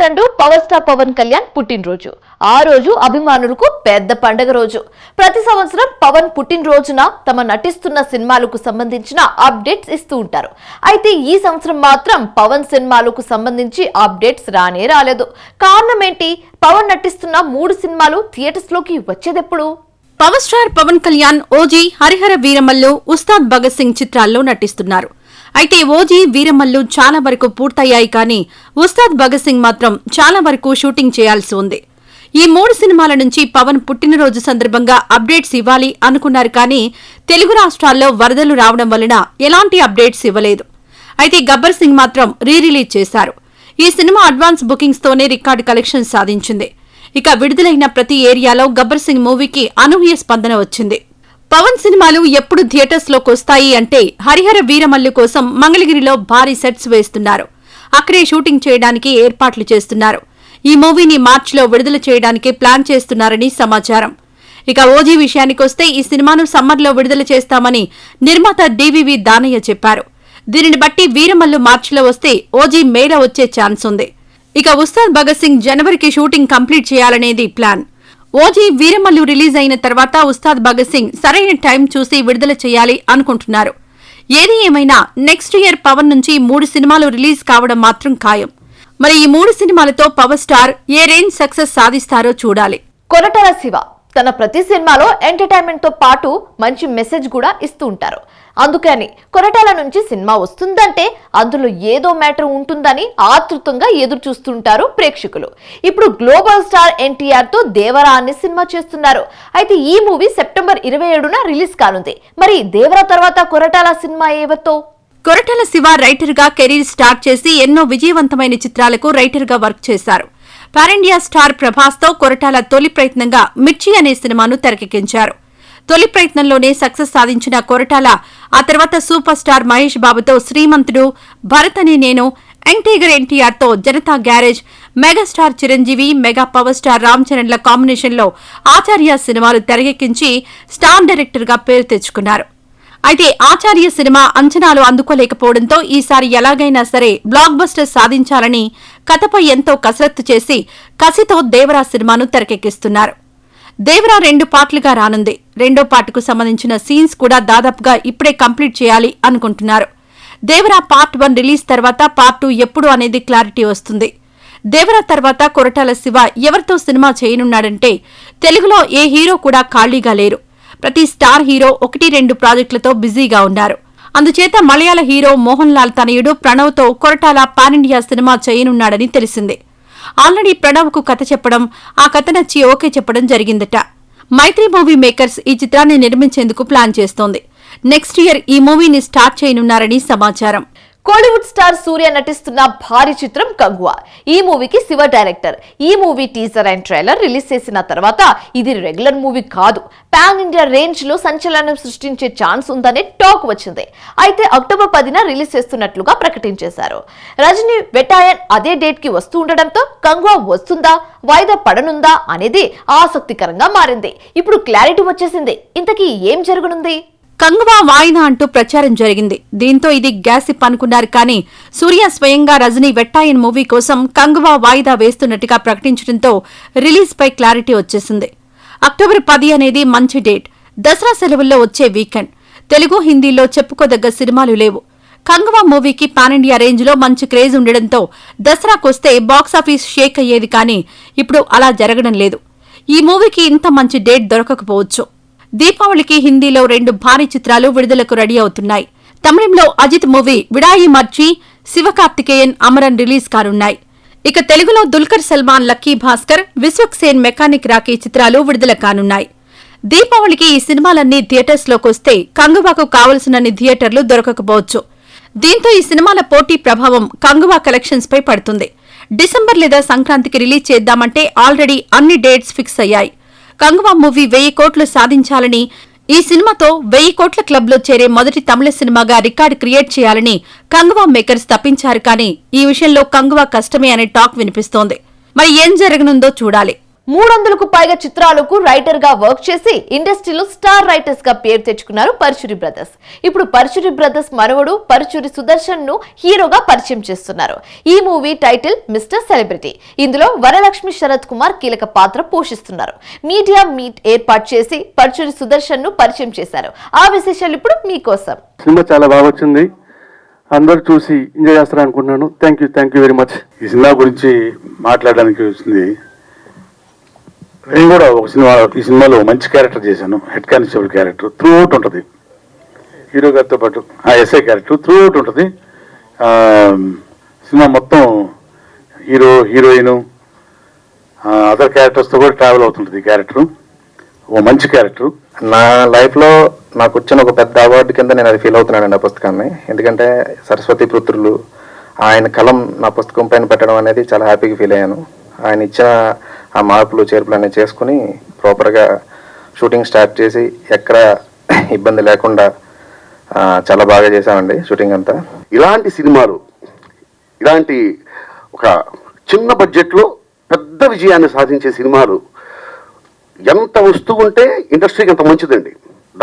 Weekend power star Pawan Kalyan పుట్టినరోజు. ఆ రోజు అభిమానులకు పెద్ద పండగ రోజు. ప్రతి సంవత్సరం పవన్ పుట్టినరోజున తమ నటిస్తున్న సినిమాలకు సంబంధించిన అప్డేట్స్ ఇస్తూ ఉంటారు. అయితే ఈ సంవత్సరం మాత్రం పవన్ సినిమాలకు సంబంధించి అప్డేట్స్ రానే రాలేదు. కారణం ఏంటి? పవన్ నటిస్తున్న 3 సినిమాలు థియేటర్స్ లోకి వచ్చేదెప్పుడు? పవర్ స్టార్ పవన్ కళ్యాణ్ ఓజీ, హరిహర వీరమల్లు, ఉస్తాద్ భగత్ సింగ్ చిత్రాల్లో నటిస్తున్నారు. అయితే ఓజీ, వీరమల్లు చాలా వరకు పూర్తయ్యాయి, కానీ ఉస్తాద్ భగత్ సింగ్ మాత్రం చాలా వరకు షూటింగ్ చేయాల్సి ఉంది. ఈ 3 సినిమాల నుంచి పవన్ పుట్టినరోజు సందర్భంగా అప్డేట్స్ ఇవ్వాలి అనుకున్నారు, కానీ తెలుగు రాష్ట్రాల్లో వరదలు రావడం వలన ఎలాంటి అప్డేట్స్ ఇవ్వలేదు. అయితే గబ్బర్ సింగ్ మాత్రం రిలీజ్ చేశారు. ఈ సినిమా అడ్వాన్స్ బుకింగ్స్ తోనే రికార్డు కలెక్షన్స్ సాధించింది. ఇక విడుదలైన ప్రతి ఏరియాలో గబ్బర్ సింగ్ మూవీకి అనూహ్య స్పందన వచ్చింది. పవన్ సినిమాలు ఎప్పుడు థియేటర్స్ లోకి వస్తాయి అంటే హరిహర వీరమల్లు కోసం మంగళగిరిలో భారీ సెట్స్ వేస్తున్నారు. అక్కడే షూటింగ్ చేయడానికి ఏర్పాట్లు చేస్తున్నారు. ఈ మూవీని మార్చిలో విడుదల చేయడానికి ప్లాన్ చేస్తున్నారని సమాచారం. ఇక ఓజీ విషయానికొస్తే ఈ సినిమాను సమ్మర్లో విడుదల చేస్తామని నిర్మాత డివివి దానయ్య చెప్పారు. దీనిని బట్టి వీరమల్లు మార్చిలో వస్తే ఓజీ మేలో వచ్చే ఛాన్స్ ఉంది. ఇక ఉస్తాద్ భగత్ సింగ్ జనవరికి షూటింగ్ కంప్లీట్ చేయాలనేది ప్లాన్. ఓజీ, వీరమల్లు రిలీజ్ అయిన తర్వాత ఉస్తాద్ భగత్ సింగ్ సరైన టైం చూసి విడుదల చేయాలి అనుకుంటున్నారు. ఏది ఏమైనా నెక్స్ట్ ఇయర్ పవన్ నుంచి 3 సినిమాలు రిలీజ్ కావడం మాత్రం ఖాయం. మరి ఈ 3 సినిమాలతో పవర్ స్టార్ ఏ రేంజ్ సక్సెస్ సాధిస్తారో చూడాలి. కొరటాల శివ తన ప్రతి సినిమాలో ఎంటర్టైన్మెంట్ తో పాటు మంచి మెసేజ్ కూడా ఇస్తూ ఉంటారు. అందుకని కొరటాల నుంచి సినిమా వస్తుందంటే అందులో ఏదో మ్యాటర్ ఉంటుందని ఆతృతంగా ఎదురు చూస్తుంటారు ప్రేక్షకులు. ఇప్పుడు గ్లోబల్ స్టార్ ఎన్టీఆర్ తో దేవరా అనే సినిమా చేస్తున్నారు. అయితే ఈ మూవీ సెప్టెంబర్ 27న రిలీజ్ కానుంది. మరి దేవరా తర్వాత కొరటాల సినిమా ఏవతో? కొరటాల శివ రైటర్ గా కెరీర్ స్టార్ట్ చేసి ఎన్నో విజయవంతమైన చిత్రాలకు రైటర్ గా వర్క్ చేశారు. పాన్ ఇండియా స్టార్ ప్రభాస్ తో కొరటాల తొలి ప్రయత్నంగా మిర్చి అనే సినిమాను తెరకెక్కించారు. తొలి ప్రయత్నంలోనే సక్సెస్ సాధించిన కొరటాల ఆ తర్వాత సూపర్ స్టార్ మహేష్ బాబుతో శ్రీమంతుడు, భరత్ అనే నేను, యంగ్ టైగర్ ఎన్టీఆర్ తో Janatha Garage, megastar Chiranjeevi, mega power star Ram చరణ్ల కాంబినేషన్ లో ఆచార్య సినిమాలు తెరకెక్కించి స్టార్ డైరెక్టర్ గా పేరు తెచ్చుకున్నారు. అయితే ఆచార్య సినిమా అంచనాలు అందుకోలేకపోవడంతో ఈసారి ఎలాగైనా సరే బ్లాక్ బస్టర్ సాధించాలని కథపై ఎంతో కసరత్తు చేసి కసితో దేవరా సినిమాను తెరకెక్కిస్తున్నారు. దేవరా 2 పార్ట్లుగా రానుంది. 2వ పార్టుకు సంబంధించిన సీన్స్ కూడా దాదాపుగా ఇప్పుడే కంప్లీట్ చేయాలి అనుకుంటున్నారు. దేవరా పార్ట్ 1 రిలీజ్ తర్వాత పార్ట్ 2 ఎప్పుడు అనేది క్లారిటీ వస్తుంది. దేవరా తర్వాత కొరటాల శివ ఎవరితో సినిమా చేయనున్నాడంటే తెలుగులో ఏ హీరో కూడా ఖాళీగా లేరు. ప్రతి స్టార్ హీరో 1-2 ప్రాజెక్టులతో బిజీగా ఉన్నారు. అందుచేత మలయాళ హీరో మోహన్ లాల్ తనయుడు ప్రణవ్ తో కొరటాల పాన్ ఇండియా సినిమా చేయనున్నాడని తెలిసింది. ఆల్రెడీ ప్రణవ్ కు కథ చెప్పడం, ఆ కథ నచ్చి ఓకే చెప్పడం జరిగిందట. మైత్రి మూవీ మేకర్స్ ఈ చిత్రాన్ని నిర్మించేందుకు ప్లాన్ చేస్తోంది. నెక్స్ట్ ఇయర్ ఈ మూవీని స్టార్ట్ చేయనున్నారని సమాచారం. కోలీవుడ్ స్టార్ సూర్య నటిస్తున్న భారీ చిత్రం కంగువా. ఈ మూవీకి శివ డైరెక్టర్. ఈ movie teaser and trailer release చేసిన తర్వాత ఇది రెగ్యులర్ మూవీ కాదు, పాన్ ఇండియా రేంజ్ లో సంచలనం సృష్టించే ఛాన్స్ ఉందనే టాక్ వచ్చింది. అయితే అక్టోబర్ 10న రిలీజ్ చేస్తున్నట్లుగా ప్రకటించేశారు. రజనీ వెటాయన్ అదే డేట్ కి వస్తూ ఉండడంతో కంగువా వస్తుందా, వాయిదా పడనుందా అనేది ఆసక్తికరంగా మారింది. ఇప్పుడు క్లారిటీ వచ్చేసింది. ఇంతకీ ఏం జరగనుంది? కంగువా వాయిదా అంటూ ప్రచారం జరిగింది. దీంతో ఇది గ్యాసిప్ అనుకున్నారు, కానీ సూర్య స్వయంగా రజనీ వెట్టాయన్ మూవీ కోసం కంగువా వాయిదా వేస్తున్నట్టుగా ప్రకటించడంతో రిలీజ్ పై క్లారిటీ వచ్చేసింది. అక్టోబర్ 10 అనేది మంచి డేట్. దసరా సెలవుల్లో వచ్చే వీకెండ్. తెలుగు, హిందీలో చెప్పుకోదగ్గ సినిమాలు లేవు. కంగువా మూవీకి పాన్ ఇండియా రేంజ్ లో మంచి క్రేజ్ ఉండడంతో దసరాకొస్తే బాక్సాఫీస్ షేక్ అయ్యేది, కానీ ఇప్పుడు అలా జరగడం లేదు. ఈ మూవీకి ఇంత మంచి డేట్ దొరకకపోవచ్చు. దీపావళికి హిందీలో 2 భారీ చిత్రాలు విడుదలకు రెడీ అవుతున్నాయి. తమిళంలో అజిత్ మూవీ విడాయి మర్చి, శివకార్తికేయన్ అమరన్ రిలీజ్ కానున్నాయి. ఇక తెలుగులో Dulquer Salman lucky Bhaskar, Vishwaksen mechanic Rocky చిత్రాలు విడుదల కానున్నాయి. దీపావళికి ఈ సినిమాలన్నీ థియేటర్స్ లోకొస్తే కంగువాకు కావలసినన్ని థియేటర్లు దొరకకపోవచ్చు. దీంతో ఈ సినిమాల పోటీ ప్రభావం కంగువా కలెక్షన్స్ పై పడుతుంది. డిసెంబర్ లేదా సంక్రాంతికి రిలీజ్ చేద్దామంటే ఆల్రెడీ అన్ని డేట్స్ ఫిక్స్ అయ్యాయి. కంగువా మూవీ 1000 కోట్లు సాధించాలని, ఈ సినిమాతో 1000 కోట్ల క్లబ్ లో చేరే మొదటి తమిళ సినిమాగా రికార్డు క్రియేట్ చేయాలని కంగువా మేకర్స్ తప్పించారు, కానీ ఈ విషయంలో కంగువా కష్టమే అనే టాక్ వినిపిస్తోంది. మరి ఏం జరగనుందో చూడాలి. 300కు పైగా చిత్రాలకు రైటర్ గా వర్క్ చేసి ఇండస్ట్రీలో స్టార్ రైటర్స్ గా పేరు తెచ్చుకున్నారు పరుచూరి బ్రదర్స్. ఇప్పుడు పరుచూరి బ్రదర్స్ మనవడు పరుచూరి సుదర్శన్ ను హీరోగా పరిచయం చేస్తున్నారు. ఈ మూవీ టైటిల్ మిస్టర్ సెలబ్రిటీ. ఇందులో వరలక్ష్మి శరత్ కుమార్ కీలక పాత్ర పోషిస్తున్నారు. మీడియా మీట్ ఏర్పాటు చేసి పరుచూరి సుదర్శన్ ను పరిచయం చేశారు. ఆ విశేషాలు ఇప్పుడు మీకోసం. సినిమా చాలా బాగా వచ్చింది, అందరూ చూసి ఎంజాయ్ చేస్తారు అనుకుంటున్నాను. Thank you very much. ఈ సినిమా గురించి మాట్లాడడానికి వచ్చింది. నేను కూడా ఈ సినిమాలో మంచి క్యారెక్టర్ చేశాను. Head constable character through out ఉంటుంది. హీరో గారితో పాటు ఆ ఎస్ఐ క్యారెక్టర్ త్రూ అవుట్ ఉంటుంది. సినిమా మొత్తం హీరోయిన్ అదర్ క్యారెక్టర్స్తో కూడా ట్రావెల్ అవుతుంటుంది. ఈ క్యారెక్టర్ ఓ మంచి క్యారెక్టర్. నా లైఫ్లో నాకు వచ్చిన ఒక పెద్ద అవార్డు కింద నేను అది ఫీల్ అవుతున్నానండి ఆ పుస్తకాన్ని. ఎందుకంటే సరస్వతి పుత్రులు ఆయన కలం నా పుస్తకం పైన పెట్టడం అనేది చాలా హ్యాపీగా ఫీల్ అయ్యాను. ఆయన ఇచ్చిన ఆ మార్పులు చేర్పులు అనేవి చేసుకుని ప్రాపర్గా షూటింగ్ స్టార్ట్ చేసి ఎక్కడ ఇబ్బంది లేకుండా చాలా బాగా చేశామండి షూటింగ్ అంతా. ఇలాంటి సినిమాలు, ఇలాంటి ఒక చిన్న బడ్జెట్లో పెద్ద విజయాన్ని సాధించే సినిమాలు ఎంత వస్తూ ఉంటే ఇండస్ట్రీకి అంత మంచిదండి.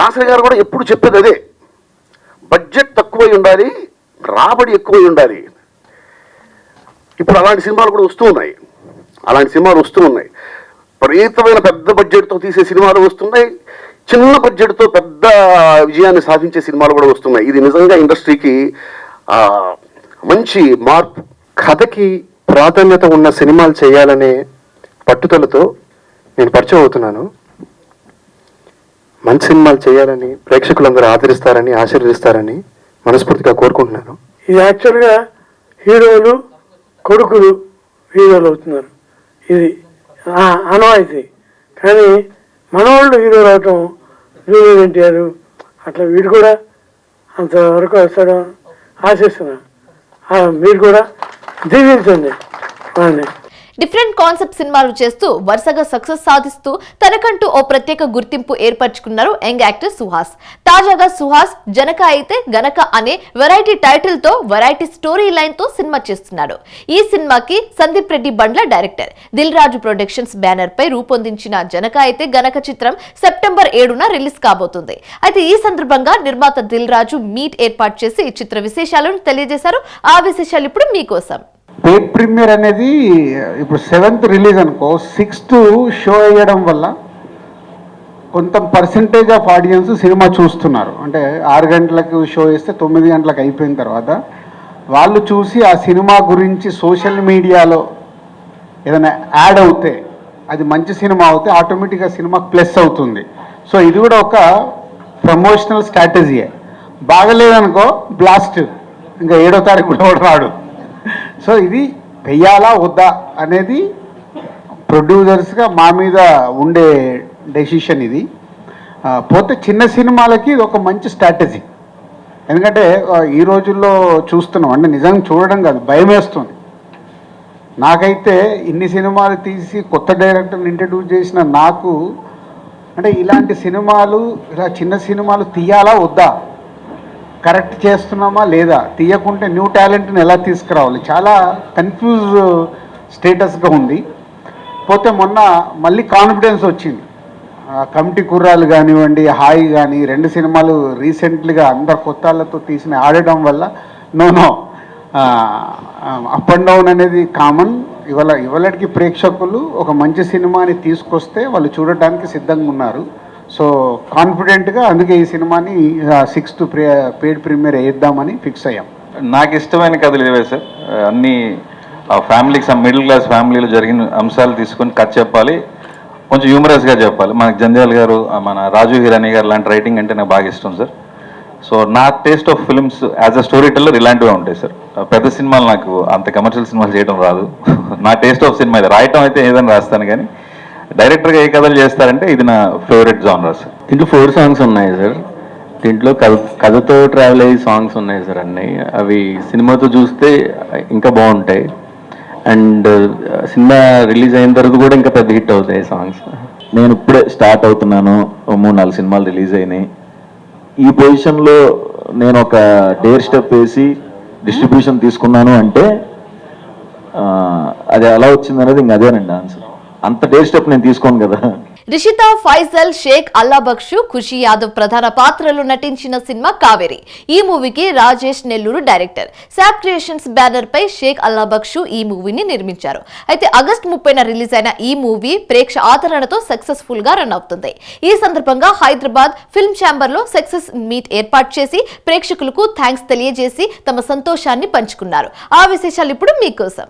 దాసరి గారు కూడా ఎప్పుడు చెప్పేది అదే, బడ్జెట్ తక్కువై ఉండాలి, రాబడి ఎక్కువై ఉండాలి. ఇప్పుడు అలాంటి సినిమాలు కూడా వస్తూ ఉన్నాయి. విపరీతమైన పెద్ద బడ్జెట్తో తీసే సినిమాలు వస్తున్నాయి, చిన్న బడ్జెట్తో పెద్ద విజయాన్ని సాధించే సినిమాలు కూడా వస్తున్నాయి. ఇది నిజంగా ఇండస్ట్రీకి మంచి మార్పు. కథకి ప్రాధాన్యత ఉన్న సినిమాలు చేయాలనే పట్టుదలతో నేను పరిచయం అవుతున్నాను. మంచి సినిమాలు చేయాలని, ప్రేక్షకులందరూ ఆదరిస్తారని, ఆశీర్వదిస్తారని మనస్ఫూర్తిగా కోరుకుంటున్నాను. ఇది యాక్చువల్గా హీరోలు కొడుకులు హీరోలు అవుతున్నారు. ఇది అనవాయితీ. కానీ మనవాళ్ళు హీరోలు అవటం జూనియర్ ఎన్టీఆర్ అట్లా వీడు కూడా అంతవరకు వస్తాడు ఆశిస్తున్నాను. మీరు కూడా దీవించండి వాడిని. డిఫరెంట్ కాన్సెప్ట్ సినిమాలు చేస్తూ వరుసగా సక్సెస్ సాధిస్తూ తనకంటూ ఓ ప్రత్యేక గుర్తింపు ఏర్పరచుకున్నారు యంగ్ యాక్టర్ సుహాస్. తాజాగా సుహాస్ జనక అయితే గనక అనే వెరైటీ టైటిల్ తో వెరైటీ స్టోరీ లైన్ తో సినిమా చేస్తున్నాడు. ఈ సినిమాకి సందీప్ రెడ్డి బండ్ల director. Dil Raju productions banner పై రూపొందించిన జనక అయితే గనక చిత్రం సెప్టెంబర్ 7న రిలీజ్ కాబోతుంది. అయితే ఈ సందర్భంగా నిర్మాత దిల్ రాజు మీట్ ఏర్పాటు చేసి చిత్ర విశేషాలను తెలియజేశారు. ఆ విశేషాలు ఇప్పుడు మీకోసం. పేడ్ ప్రీమియర్ అనేది ఇప్పుడు 7th రిలీజ్ అనుకో, 6th షో అయ్యడం వల్ల కొంత పర్సంటేజ్ ఆఫ్ ఆడియన్స్ సినిమా చూస్తున్నారు. అంటే 6 గంటలకు షో వేస్తే 9 గంటలకు అయిపోయిన తర్వాత వాళ్ళు చూసి ఆ సినిమా గురించి సోషల్ మీడియాలో ఏదైనా యాడ్ అవుతే, అది మంచి సినిమా అవుతే ఆటోమేటిక్గా సినిమాకి ప్లస్ అవుతుంది. సో ఇది కూడా ఒక ప్రమోషనల్ స్ట్రాటజీయే. బాగలేదనుకో బ్లాస్ట్, ఇంకా 7వ తారీఖు కూడా రాడు. సో ఇది వెయ్యాలా వద్దా అనేది ప్రొడ్యూసర్స్గా మా మీద ఉండే డెసిషన్ ఇది. పోతే చిన్న సినిమాలకి ఇది ఒక మంచి స్ట్రాటజీ. ఎందుకంటే ఈ రోజుల్లో చూస్తున్నాం, అంటే నిజంగా చూడడం కాదు, భయం వేస్తుంది. నాకైతే ఇన్ని సినిమాలు తీసి కొత్త డైరెక్టర్ని ఇంట్రడ్యూస్ చేసిన నాకు, అంటే ఇలాంటి సినిమాలు, ఇలా చిన్న సినిమాలు తీయాలా వద్దా, కరెక్ట్ చేస్తున్నామా లేదా, తీయకుంటే న్యూ టాలెంట్ని ఎలా తీసుకురావాలి, చాలా కన్ఫ్యూజ్ స్టేటస్గా ఉంది. పోతే మొన్న మళ్ళీ కాన్ఫిడెన్స్ వచ్చింది. కమిటీ కుర్రాలు కానివ్వండి, హాయి కానీ 2 సినిమాలు రీసెంట్లీగా అందరు కొత్త వాళ్ళతో తీసిన ఆడడం వల్ల నో అప్ అండ్ డౌన్ అనేది కామన్. ఇవాళకి ప్రేక్షకులు ఒక మంచి సినిమాని తీసుకొస్తే వాళ్ళు చూడటానికి సిద్ధంగా ఉన్నారు. సో కాన్ఫిడెంట్గా అందుకే ఈ సినిమాని 6th పేడ్ ప్రీమియర్ వేద్దామని ఫిక్స్ అయ్యాం. నాకు ఇష్టమైన కథలు ఇవే సార్. అన్ని ఫ్యామిలీకి, మిడిల్ క్లాస్ ఫ్యామిలీలో జరిగిన అంశాలు తీసుకొని కథ చెప్పాలి, కొంచెం హ్యూమరస్గా చెప్పాలి. మనకి జంధ్యాల గారు, మన రాజు హిరానీ గారు లాంటి రైటింగ్ అంటే నాకు బాగా ఇష్టం సార్. సో నా taste of films as a story teller ఇలాంటివే ఉంటాయి సార్. పెద్ద సినిమాలు నాకు అంత కమర్షియల్ సినిమాలు చేయడం రాదు. నా టేస్ట్ ఆఫ్ సినిమా ఇది. రాయటం అయితే ఏదైనా రాస్తాను, కానీ డైరెక్టర్గా ఏ కథలు చేస్తారంటే ఇది నా ఫేవరెట్ జానర్ సార్. దీంట్లో 4 సాంగ్స్ ఉన్నాయి సార్. దీంట్లో కథతో ట్రావెల్ అయ్యే సాంగ్స్ ఉన్నాయి సార్ అన్నీ. అవి సినిమాతో చూస్తే ఇంకా బాగుంటాయి. అండ్ సినిమా రిలీజ్ అయిన తర్వాత కూడా ఇంకా పెద్ద హిట్ అవుతాయి సాంగ్స్. నేను ఇప్పుడే స్టార్ట్ అవుతున్నాను, 3-4 సినిమాలు రిలీజ్ అయినాయి. ఈ పొజిషన్లో నేను ఒక డేర్ స్టెప్ వేసి డిస్ట్రిబ్యూషన్ తీసుకున్నాను అంటే అది ఎలా వచ్చింది అనేది ఇంక అదేనండి ఆన్సర్. అంత డేర్ స్టెప్ నేను తీసుకోను కదా. రిషితా, ఫైజల్, షేక్ అల్లాబక్షు, ఖుషి యాదవ్ ప్రధాన పాత్రలు నటించిన సినిమా కావేరి. ఈ మూవీకి రాజేష్ నెల్లూరు డైరెక్టర్. శాప్ క్రియేషన్స్ బ్యానర్ పై షేక్ అల్లాబక్షు ఈ మూవీని నిర్మించారు. అయితే ఆగస్టు 30న రిలీజ్ అయిన ఈ మూవీ ప్రేక్ష ఆదరణతో సక్సెస్ఫుల్ గా రన్ అవుతుంది. ఈ సందర్భంగా హైదరాబాద్ ఫిల్మ్ ఛాంబర్ లో సక్సెస్ మీట్ ఏర్పాటు చేసి ప్రేక్షకులకు థ్యాంక్స్ తెలియజేసి తమ సంతోషాన్ని పంచుకున్నారు. ఆ విశేషాలు ఇప్పుడు మీకోసం.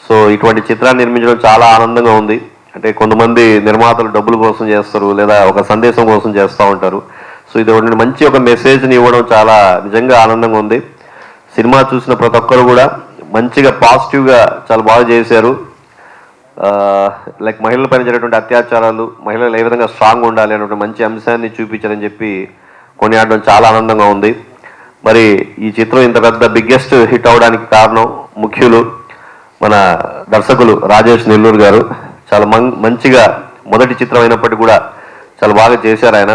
సో ఇటువంటి చిత్రాన్ని నిర్మించడం చాలా ఆనందంగా ఉంది. అంటే కొంతమంది నిర్మాతలు డబ్బుల కోసం చేస్తారు, లేదా ఒక సందేశం కోసం చేస్తూ ఉంటారు. సో ఇది ఒకటి మంచి ఒక మెసేజ్ని ఇవ్వడం చాలా నిజంగా ఆనందంగా ఉంది. సినిమా చూసిన ప్రతి ఒక్కరు కూడా మంచిగా పాజిటివ్గా చాలా బాగా చేశారు. లైక్ మహిళల పైన జరిగేటువంటి అత్యాచారాలు, మహిళలు ఏ విధంగా స్ట్రాంగ్ ఉండాలి అనేటువంటి మంచి అంశాన్ని చూపించారని చెప్పి కొనియాడడం చాలా ఆనందంగా ఉంది. మరి ఈ చిత్రం ఇంత పెద్ద బిగ్గెస్ట్ హిట్ అవడానికి కారణం ముఖ్యులు మన దర్శకులు రాజేష్ నెల్లూరు గారు. చాలా మంచిగా మొదటి చిత్రం అయినప్పటికీ కూడా చాలా బాగా చేశారు ఆయన.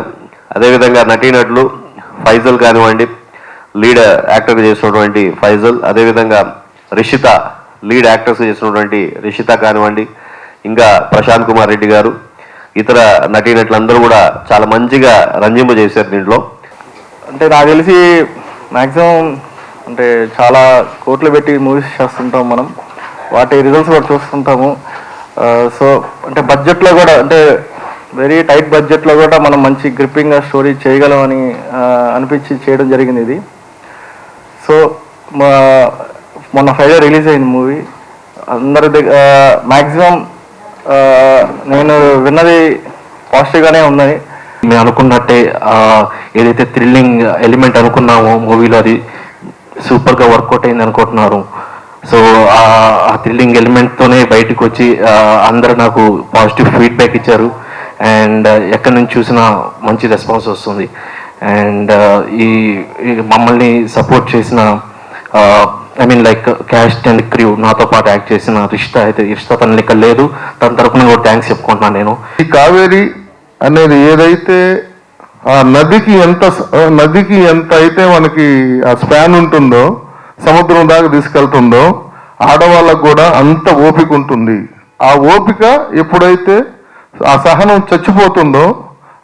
అదేవిధంగా నటీనటులు ఫైజల్ కానివ్వండి, లీడ్ యాక్టర్గా చేసినటువంటి ఫైజల్, అదేవిధంగా రిషిత లీడ్ యాక్టర్స్ చేసినటువంటి రిషిత కానివ్వండి, ఇంకా ప్రశాంత్ కుమార్ రెడ్డి గారు, ఇతర నటీనటులందరూ కూడా చాలా మంచిగా రంజింప చేశారు దీంట్లో. అంటే నాకు తెలిసి మ్యాక్సిమం అంటే చాలా కోట్లు పెట్టి మూవీస్ చేస్తుంటాం మనం, వాటి రిజల్ట్స్ కూడా చూస్తుంటాము. సో అంటే బడ్జెట్లో కూడా అంటే వెరీ టైట్ బడ్జెట్లో కూడా మనం మంచి గ్రిప్పింగ్గా స్టోరీ చేయగలమని అనిపించి చేయడం జరిగింది ఇది. సో మొన్న ఫ్రైడే రిలీజ్ అయింది మూవీ. అందరి దగ్గర మ్యాక్సిమం నేను విన్నది పాజిటివ్గానే ఉన్నాయి. మేము అనుకున్నట్టే ఏదైతే థ్రిల్లింగ్ ఎలిమెంట్ అనుకున్నామో మూవీలో అది సూపర్గా వర్కౌట్ అయింది అనుకుంటున్నారు. సో ఆ థ్రిల్లింగ్ ఎలిమెంట్తోనే బయటకు వచ్చి అందరూ నాకు పాజిటివ్ ఫీడ్బ్యాక్ ఇచ్చారు. అండ్ ఎక్కడి నుంచి చూసినా మంచి రెస్పాన్స్ వస్తుంది. అండ్ ఈ మమ్మల్ని సపోర్ట్ చేసిన I mean like caste and crew, నాతో పాటు యాక్ట్ చేసిన రిషిత తన లెక్క లేదు, తన తరపున కూడా థ్యాంక్స్ చెప్పుకుంటున్నాను నేను. ఈ కావేరి అనేది ఏదైతే ఆ నదికి ఎంత అయితే మనకి ఆ స్పాన్ ఉంటుందో, సముద్రం దాకా తీసుకెళ్తుందో, ఆడవాళ్ళకు కూడా అంత ఓపిక ఉంటుంది. ఆ ఓపిక ఎప్పుడైతే ఆ సహనం చచ్చిపోతుందో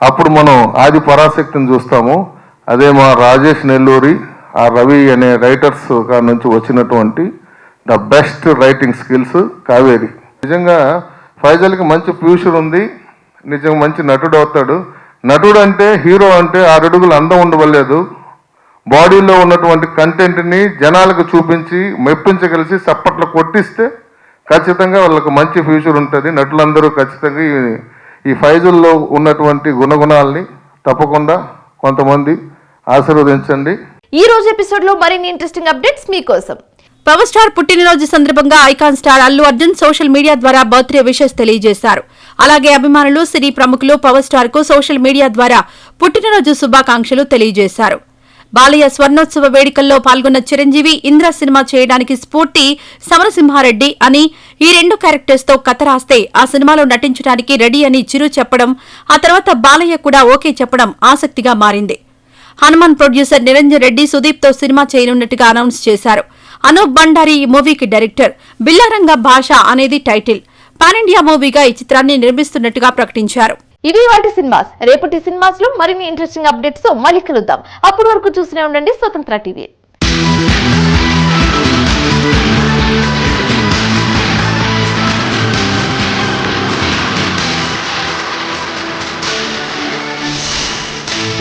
అప్పుడు మనం ఆది పరాశక్తిని చూస్తాము. అదే మా రాజేష్ నెల్లూరి, ఆ రవి అనే రైటర్స్ నుంచి వచ్చినటువంటి the best writing skills Kaveri. నిజంగా ఫైజల్కి మంచి ఫ్యూచర్ ఉంది, నిజంగా మంచి నటుడు అవుతాడు. నటుడు అంటే హీరో అంటే 6 అడుగులు అందం ఉండవలేదు, బాడీలో ఉన్నటువంటి కంటెంట్ని జనాలకు చూపించి మెప్పించగలిసి చప్పట్లు కొట్టిస్తే ఖచ్చితంగా వాళ్ళకు మంచి ఫ్యూచర్ ఉంటుంది. నటులందరూ ఖచ్చితంగా ఈ ఫైజుల్లో ఉన్నటువంటి గుణగుణాలని తప్పకుండా కొంతమంది ఆశీర్వదించండి. ఈ రోజు ఎపిసోడ్ లో మరిన్ని ఇంట్రెస్టింగ్ అప్డేట్స్ మీకోసం. పవర్ స్టార్ పుట్టినరోజు సందర్భంగా icon star Allu Arjun social media ద్వారా బర్త్డే విషెస్ తెలియజేశారు. అలాగే అభిమానులు, సినీ ప్రముఖులు పవర్ స్టార్ కు సోషల్ మీడియా ద్వారా పుట్టినరోజు శుభాకాంక్షలు తెలియజేశారు. బాలయ్య స్వర్ణోత్సవ వేడుకల్లో పాల్గొన్న చిరంజీవి ఇంద్ర సినిమా చేయడానికి స్ఫూర్తి సమరసింహారెడ్డి అని, ఈ 2 క్యారెక్టర్స్ తో కథ రాస్తే ఆ సినిమాలో నటించడానికి రెడీ అని చిరు చెప్పడం, ఆ తర్వాత బాలయ్య కూడా ఓకే చెప్పడం ఆసక్తిగా మారింది. హనుమాన్ ప్రొడ్యూసర్ నిరంజన్ రెడ్డి సుదీప్ తో సినిమా చేయనున్నట్టుగా అనౌన్స్ చేశారు. అనూప్ బండారి ఈ మూవీకి డైరెక్టర్. బిల్లారంగ భాష అనేది టైటిల్. పాన్ ఇండియా మూవీగా ఈ చిత్రాన్ని నిర్మిస్తున్నట్టుగా ప్రకటించారు. ఇవి వాటి సినిమాస్. రేపటి సినిమాస్ లో మరిన్ని ఇంట్రెస్టింగ్ అప్డేట్స్ తో మళ్ళీ కలుద్దాం. అప్పటి వరకు చూస్తూనే ఉండండి స్వతంత్ర టీవీ.